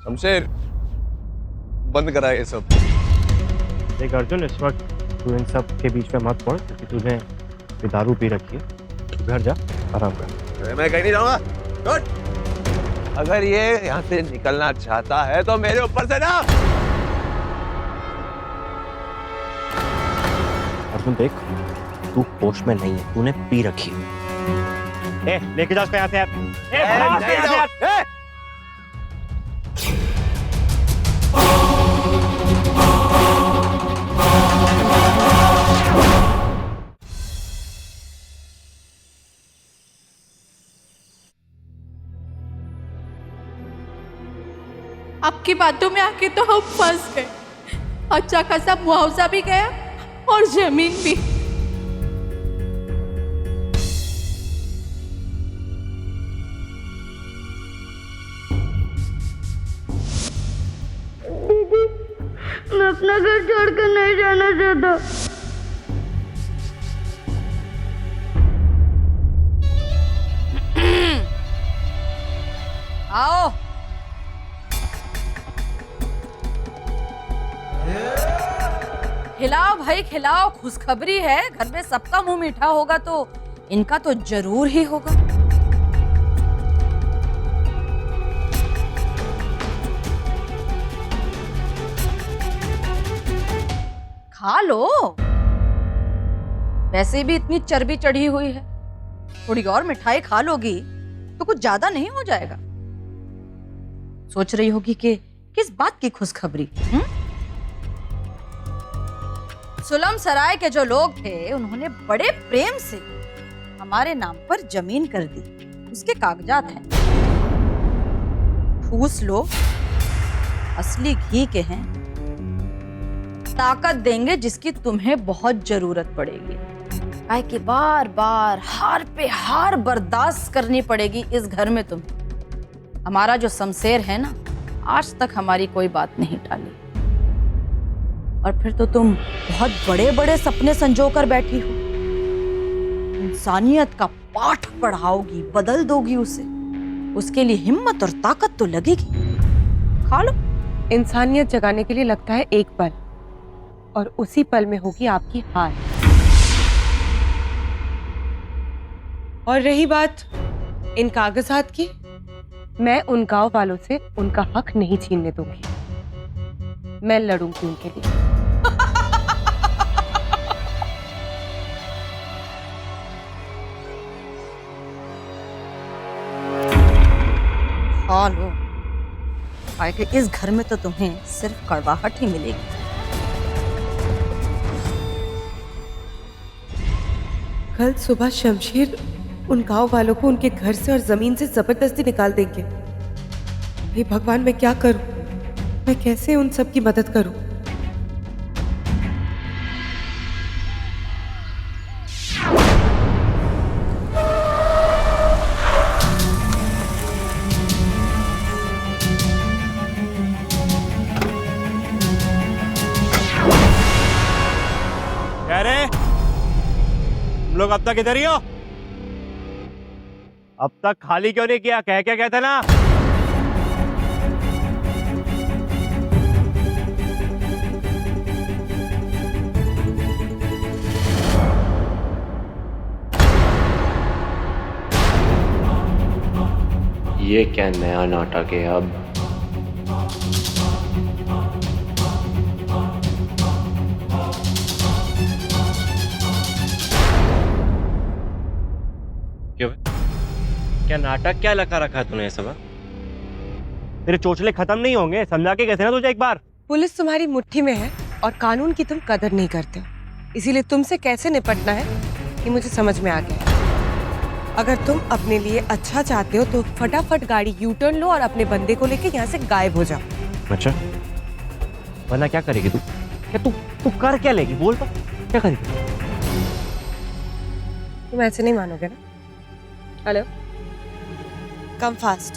शमशेर, बंद करा ये सब। देख अर्जुन, इस वक्त तू इन सब के बीच में मत पड़, क्योंकि तूने दारू पी रखी है। घर जा, आराम कर। मैं कहीं नहीं जाऊंगा। अगर ये यहाँ से निकलना चाहता है तो मेरे ऊपर से ना। अर्जुन देख, तू होश में नहीं है, तूने पी रखी है। लेके जा उसको यहाँ से यार। भाग उसको यहाँ से यार। आपकी बातों में आके तो हम फंस गए। अच्छा खासा मुआवजा भी गया और जमीन भी। दीदी, मैं अपना घर छोड़कर नहीं जाना चाहता। आओ। खिलाओ भाई खिलाओ, खुशखबरी है। घर में सबका मुंह मीठा होगा तो इनका तो जरूर ही होगा। खा लो, वैसे भी इतनी चर्बी चढ़ी हुई है। थोड़ी और मिठाई खा लोगी तो कुछ ज्यादा नहीं हो जाएगा। सोच रही होगी कि किस बात की खुशखबरी। सुलम सराय के जो लोग थे उन्होंने बड़े प्रेम से हमारे नाम पर जमीन कर दी। उसके कागजात हैं, ठूस लो, असली घी के हैं। ताकत देंगे जिसकी तुम्हें बहुत जरूरत पड़ेगी। काहे कि बार बार हार पे हार बर्दाश्त करनी पड़ेगी इस घर में तुम्हें। हमारा जो शमशेर है ना, आज तक हमारी कोई बात नहीं टाली। और फिर तो तुम बहुत बड़े बड़े सपने संजो कर बैठी हो। इंसानियत का पाठ पढ़ाओगी, बदल दोगी उसे। उसके लिए हिम्मत और ताकत तो लगेगी। खा लो। इंसानियत जगाने के लिए लगता है एक पल, और उसी पल में होगी आपकी हार। और रही बात इन कागजात की, मैं उन गांव वालों से उनका हक नहीं छीनने दूंगी। मैं लड़ूंगी उनके लिए। खा लो, कि इस घर में तो तुम्हें सिर्फ कड़वाहट ही मिलेगी। कल सुबह शमशेर उन गांव वालों को उनके घर से और जमीन से जबरदस्ती निकाल देंगे। हे भगवान, मैं क्या करूं? मैं कैसे उन सब की मदद करूं? क्या रे, तुम लोग अब तक इधर ही हो? अब तक खाली क्यों नहीं किया? कह क्या कहते ना? ये क्या नया नाटक है अब? क्यों? क्या नाटक क्या लगा रखा है तूने सब? तेरे चोचले खत्म नहीं होंगे, समझा के कहते ना तुझे एक बार। पुलिस तुम्हारी मुट्ठी में है और कानून की तुम कदर नहीं करते हो, इसीलिए तुमसे कैसे निपटना है ये मुझे समझ में आ गया। अगर तुम अपने लिए अच्छा चाहते हो तो फटाफट गाड़ी यू टर्न लो और अपने बंदे को लेके यहाँ से गायब हो जाओ। अच्छा, वरना क्या करेगी तू? क्या तू कर क्या लेगी? बोल तो, क्या करेगी? तुम ऐसे नहीं मानोगे ना? Hello, come fast.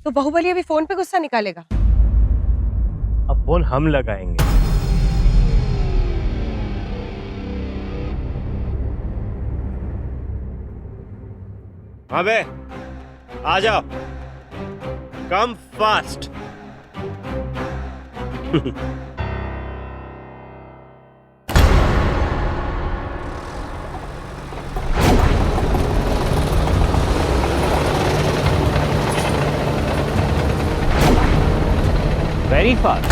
तो बाहुबली अभी फोन पे गुस्सा निकालेगा। अब फोन हम लगाएंगे। हाँ बे, आ जाओ, कम फास्ट। Very fast.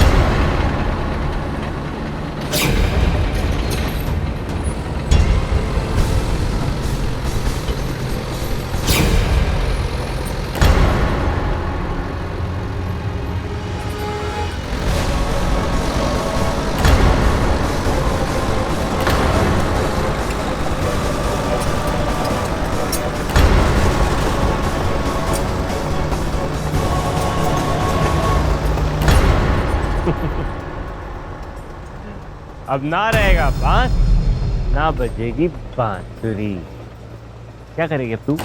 अब ना रहेगा बांस, ना बजेगी बांसुरी। क्या करेगी अब तू?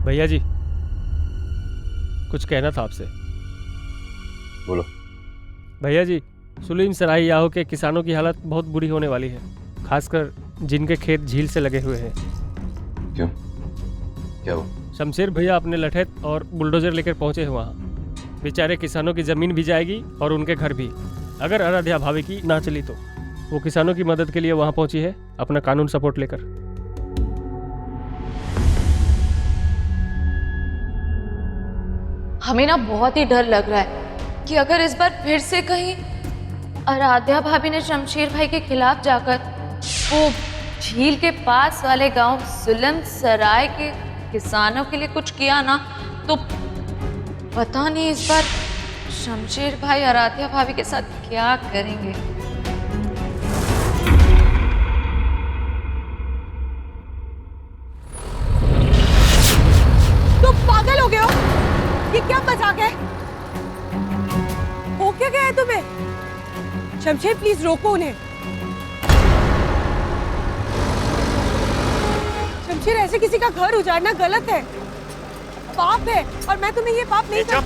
भैया जी, कुछ कहना था आपसे। बोलो। भैया जी, सुलीम सराही याहो के किसानों की हालत बहुत बुरी होने वाली है, खासकर जिनके खेत झील से लगे हुए हैं। क्यों? क्या हुआ? शमशेर भैया अपने लठेत और बुलडोजर लेकर पहुंचे हैं वहाँ। बेचारे किसानों की जमीन भी जाएगी और उनके घर भी, अगर आराध्या भाभी की ना चली तो। वो किसानों की मदद के लिए वहाँ पहुंची है अपना कानून सपोर्ट लेकर। हमें ना बहुत ही डर लग रहा है कि अगर इस बार फिर से कहीं आराध्या भाभी ने शमशेर भाई के खिलाफ जाकर वो झील के पास वाले गांव सुलम सराय के किसानों के लिए कुछ किया ना, तो पता नहीं इस बार शमशेर भाई आराध्या भाभी के साथ क्या करेंगे। तुम पागल हो गए हो? ये क्या मजाक है? हो क्या गया है तुम्हें? शमशेर प्लीज रोको उन्हें। शमशेर, ऐसे किसी का घर उजाड़ना गलत है, पाप है, और मैं तुम्हें ये पाप नहीं कर...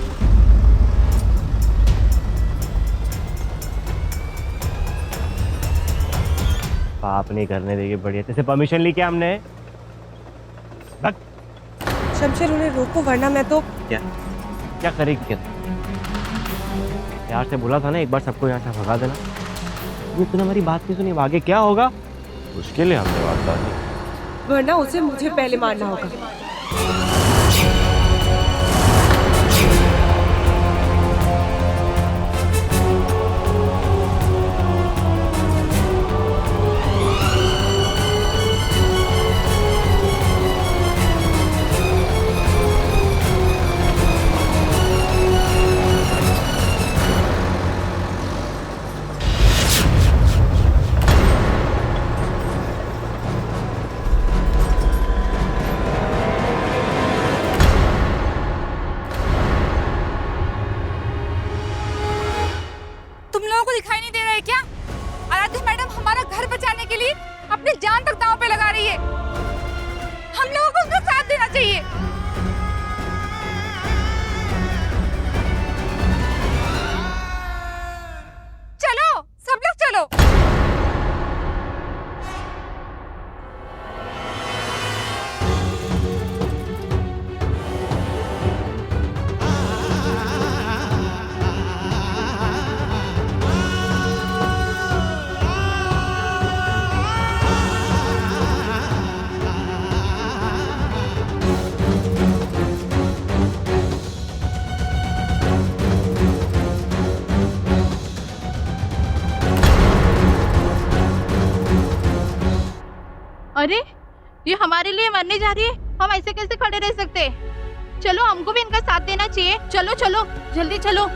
पाप नहीं करने देगी, बढ़िया। तेरे से परमिशन ली क्या हमने? शमशेर, उन्हें रोको वरना मैं तो... क्या करेगी? क्या यार से बोला था ना एक बार सबको यहाँ से भगा देना। ये तूने हमारी बात नहीं सुनी, आगे क्या होगा मुश्किल है हमने बात करनी, वरना उसे मुझे पहले मारना होगा। दिखाई नहीं दे रहा है क्या? आराध्या मैडम हमारा घर बचाने के लिए अपनी जान तक दांव पे लगा रही है। हम लोगों को उनका साथ देना चाहिए। चलो सब लोग चलो। अरे ये हमारे लिए मरने जा रही है, हम ऐसे कैसे खड़े रह सकते? चलो हमको भी इनका साथ देना चाहिए। चलो चलो जल्दी चलो।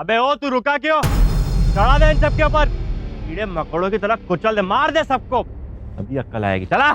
अबे ओ तू रुका क्यों? चढ़ा दे इन सबके ऊपर, कीड़े मकोड़ों की तरह कुचल दे, मार दे सबको, अभी अक्ल आएगी। चला।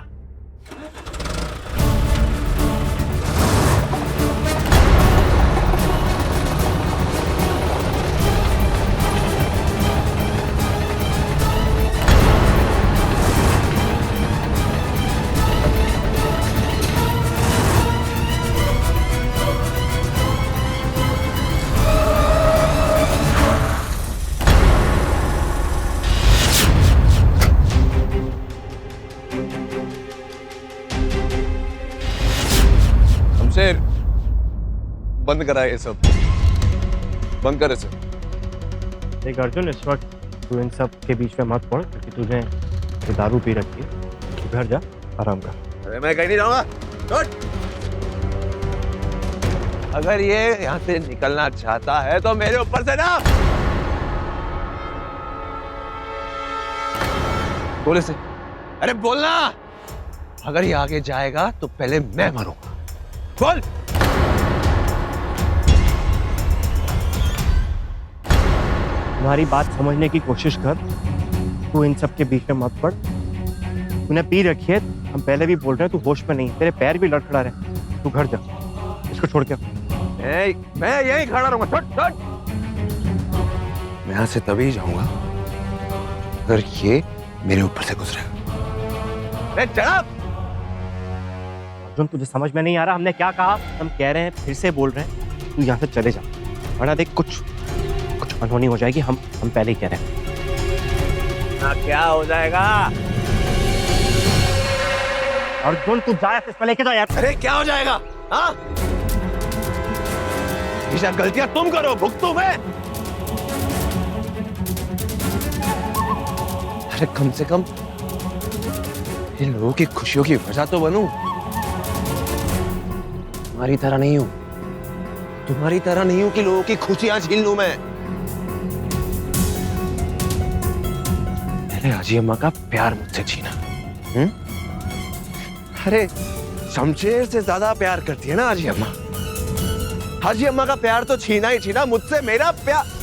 शेर, बंद करा ये सब, बंद कर इसे। देख अर्जुन, इस वक्त तू इन सब के बीच में मत पड़, क्योंकि तुझे ये दारू पी रखी है। तू घर जा, आराम कर। अरे मैं कहीं नहीं जाऊंगा। अगर ये यहाँ से निकलना चाहता है तो मेरे ऊपर से ना बोले से, अरे बोलना। अगर ये आगे जाएगा तो पहले मैं मरूंगा। बोल। तुम्हारी बात समझने की कोशिश कर, तू इन सब के बीच में मत पड़। तूने पी रखी है, हम पहले भी बोल रहे हैं, तू होश में नहीं, तेरे पैर भी लड़खड़ा रहे। तू घर जा, इसको छोड़ के। मैं यहीं खड़ा रहूंगा। छोड़। मैं यहाँ से तभी जाऊंगा अगर ये मेरे ऊपर से गुजरेगा। चढ़ा। अर्जुन, तुझे समझ में नहीं आ रहा हमने क्या कहा? हम कह रहे हैं, फिर से बोल रहे हैं, तू यहाँ से चले जा, वरना देख कुछ अनहोनी हो जाएगी। हम पहले ही कह रहे हैं। ना क्या हो जाएगा? अर्जुन तू जा, इसको लेके जा यार। अरे क्या हो जाएगा? हाँ, ईशा गलतियां तुम करो, भुगतू मैं। अरे कम से कम इन लोगों की खुशियों की वजह तो बनूं। तुम्हारी तरह नहीं हूं कि लोगों की खुशियां छीन लूं मैं। मैंने हाजी अम्मा का प्यार मुझसे छीना। अरे शमशेर से ज्यादा प्यार करती है ना हाजी अम्मा। हाजी अम्मा का प्यार तो छीना ही छीना, मुझसे मेरा प्यार।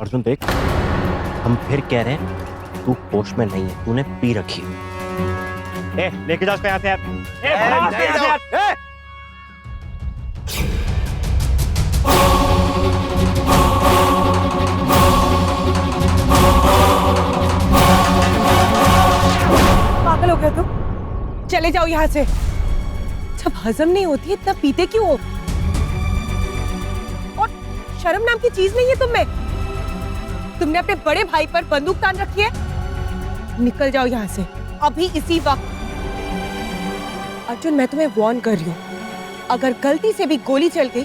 अर्जुन देख, हम फिर कह रहे हैं, तू होश में नहीं है, तूने पी रखी है। लेके जा उसको यहाँ से यार। भगा उसको यहाँ से यार। पागल हो गए तुम? चले जाओ यहाँ से। जब हजम नहीं होती इतना पीते क्यों हो? और शर्म नाम की चीज नहीं है तुम में? तुमने अपने बड़े भाई पर बंदूक तान रखी है। निकल जाओ यहाँ से अभी, इसी वक्त। अर्जुन, मैं तुम्हें वार्न कर रही हूँ, अगर गलती से भी गोली चल गई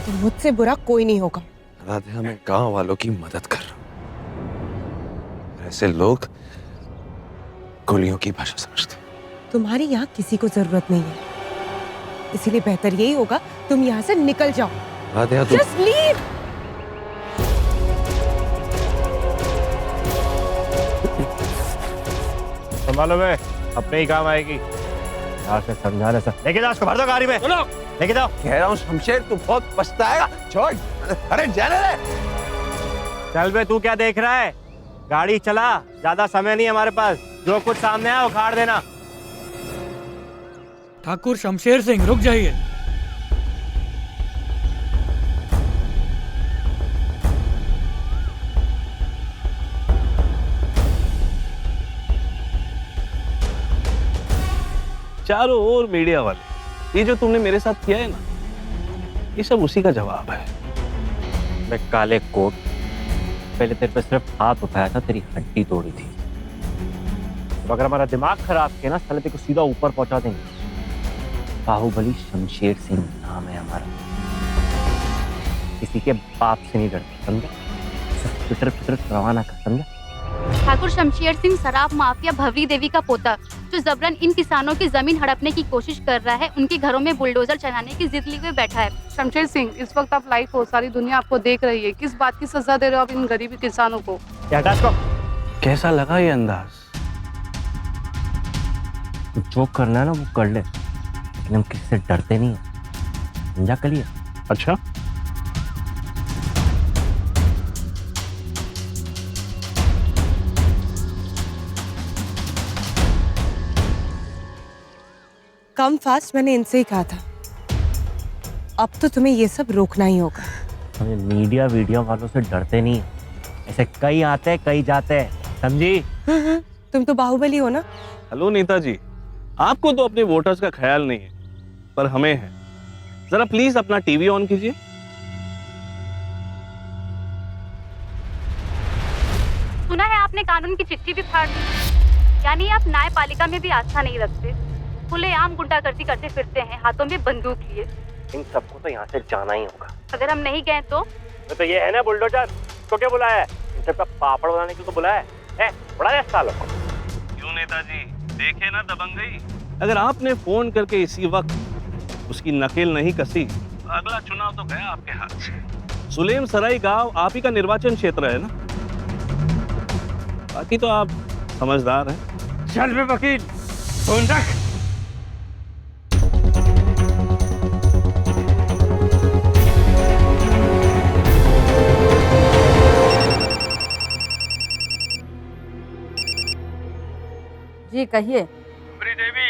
तो मुझसे बुरा कोई नहीं होगा। राधे, मैं गांव वालों की मदद कर रहा हूँ। ऐसे लोग गोलियों की भाषा समझते। तुम्हारी यहाँ किसी को जरूरत नहीं है, इसीलिए बेहतर यही होगा तुम यहाँ से निकल जाओ। राधे, तुम Just leave! संभालो बे, अपने ही काम आएगी। यार से समझाने से। लेके जाओ उसको, भर दो गाड़ी में। लेके जाओ। कह रहा हूँ शमशेर, तू बहुत पछताएगा। छोड़। अरे जाने दे। चल बे, तू क्या देख रहा है? गाड़ी चला, ज्यादा समय नहीं हमारे पास। जो कुछ सामने आया उखाड़ देना। ठाकुर शमशेर सिंह, रुक जाइए। चारों ओर मीडिया वाले, ये जो तुमने मेरे साथ किया है ना, ये सब उसी का जवाब है। मैं काले कोट, पहले तेरे पे सिर्फ हाथ उठाया था, तेरी हड्डी तोड़ी थी। तो अगर हमारा दिमाग खराब किया ना, साले तेरे को सीधा ऊपर पहुंचा देंगे। बाहुबली शमशेर सिंह नाम है हमारा। किसी के बाप से नहीं डरते, समझा? फिटर रवाना कर, समझा? ठाकुर शमशेर सिंह शराब माफिया भवरी देवी का पोता, जो जबरन इन किसानों की जमीन हड़पने की कोशिश कर रहा है, उनके घरों में बुलडोजर चलाने की जिद लिए बैठा है। शमशेर सिंह, इस वक्त आप लाइव हो, सारी दुनिया आपको देख रही है, किस बात की सजा दे रहे हो आप इन गरीब किसानों को? कैसा लगा ये अंदाज? जो करना है ना वो कर ले, लेकिन हम किसी से डरते नहीं है, समझा कलिए? अच्छा, कम फास्ट मैंने इनसे ही कहा था। अब तो तुम्हें ये सब रोकना ही होगा। हमें मीडिया वीडियो वालों से डरते नहीं है, ऐसे कई आते हैं कई जाते हैं, समझी? तुम तो बाहुबली हो ना। हेलो नेताजी, आपको तो अपने वोटर्स का ख्याल नहीं है, पर हमें है। जरा प्लीज अपना टीवी ऑन कीजिए। सुना है आपने कानून की चिट्ठी भी फाड़ दी, यानी आप न्यायपालिका में भी आस्था नहीं रखते, खुलेआम गुंडागर्दी करते फिरते हैं, हाथों में बंदूक लिए। इन सबको तो यहाँ से जाना ही होगा। अगर हम नहीं गए तो ये है ना बुलडोजर, तो क्या बुलाया है? इन सबका पापड़ बनाने के लिए तो बुलाया है, बड़ा है सालों को। क्यों नेताजी, देखे ना दबंगई। अगर आपने फोन करके इसी वक्त उसकी नकेल नहीं कसी, अगला चुनाव तो गया आपके हाथ से। सुलेम सराय गांव आप ही का निर्वाचन क्षेत्र है ना। बाकी तो आप समझदार हैं। चल बे वकील, फोन रख। जी कहिए। देवी,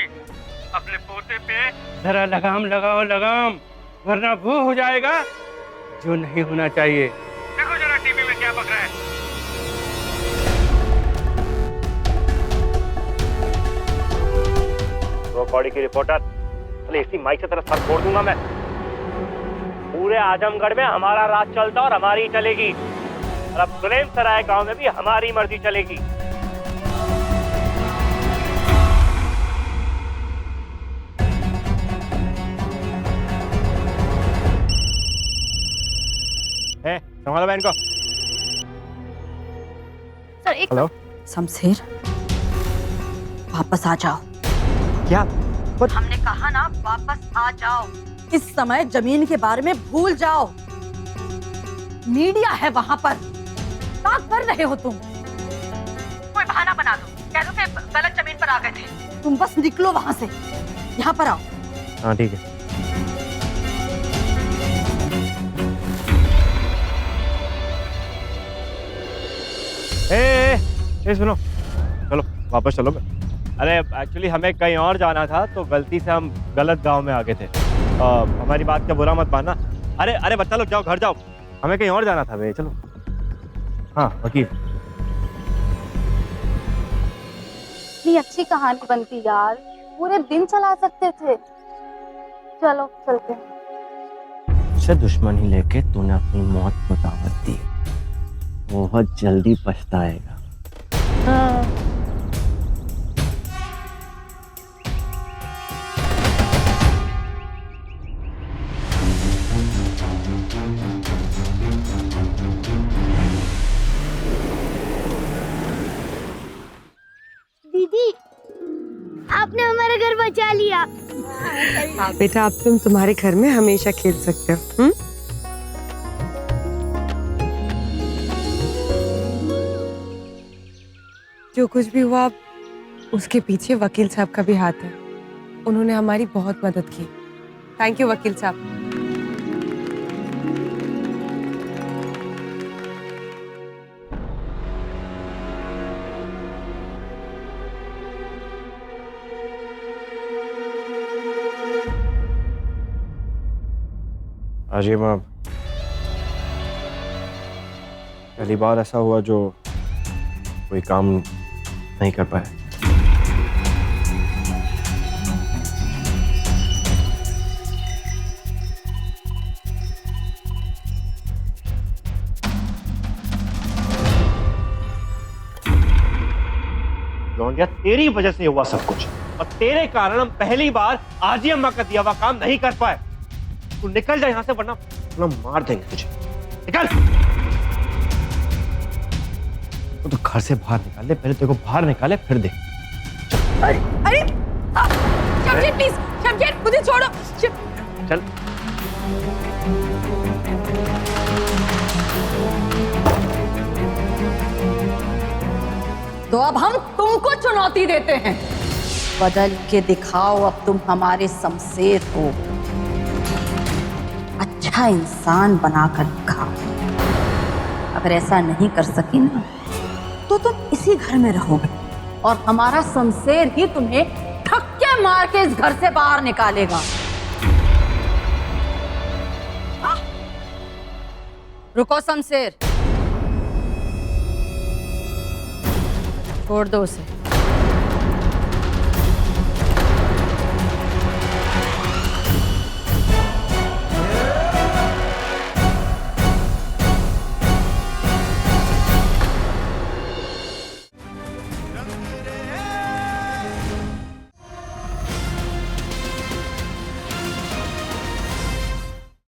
अपने पोते पे जरा लगाम लगाओ, लगाम, वरना वो हो जाएगा जो नहीं होना चाहिए। देखो जरा टीवी में क्या बक रहा है। वो कौड़ी की रिपोर्टर, अरे इसी माइक से तेरा सर फोड़ दूंगा मैं। पूरे आजमगढ़ में हमारा राज चलता और हमारी चलेगी, और अब सुलेम सराय गांव में भी हमारी मर्जी चलेगी। संभालो बहन को। सर एक हेलो शमशेर, वापस आ जाओ। क्या? हमने कहा ना वापस आ जाओ। इस समय जमीन के बारे में भूल जाओ। मीडिया है वहां पर, क्या कर रहे हो तुम? कोई बहाना बना दो, कह दो कि गलत जमीन पर आ गए थे। तुम बस निकलो वहां से, यहाँ पर आओ। हाँ ठीक है। ए, सुनो, चलो वापस चलो। अरे एक्चुअली हमें कहीं और जाना था, तो गलती से हम गलत गांव में आ गए थे। हमारी बात का बुरा मत मानना। अरे अरे बच्चा लोग जाओ, घर जाओ, हमें कहीं और जाना था भाई, चलो। हाँ वकील, इतनी अच्छी कहानी बनती यार, पूरे दिन चला सकते थे। चलो चलते हैं। उससे दुश्मनी लेके तूने अपनी मौत को दावत दी, बहुत जल्दी पछताएगा। दीदी, आपने हमारा घर बचा लिया। बेटा, अब तुम तुम्हारे घर में हमेशा खेल सकते हो। जो कुछ भी हुआ, उसके पीछे वकील साहब का भी हाथ है। उन्होंने हमारी बहुत मदद की। थैंक यू वकील साहब। अजय माँ, पहली बार ऐसा हुआ जो कोई काम नहीं कर पाए। लौंडिया, तेरी वजह से हुआ सब कुछ, और तेरे कारण हम पहली बार आजी अम्मा का दिया हुआ काम नहीं कर पाए। तू निकल जा यहाँ से, वरना मार देंगे तुझे। निकल। तो घर से बाहर निकाल ले, पहले तेरे को बाहर निकाले फिर देख। अरे शमशेर प्लीज, शमशेर मुझे छोड़ो। चल। तो अब हम तुमको चुनौती देते हैं, बदल के दिखाओ अब तुम हमारे शमशेर को, अच्छा इंसान बनाकर दिखाओ। अगर ऐसा नहीं कर सकी ना तो तुम इसी घर में रहोगे और हमारा शमशेर ही तुम्हें धक्के मार के इस घर से बाहर निकालेगा। रुको शमशेर, छोड़ दो उसे।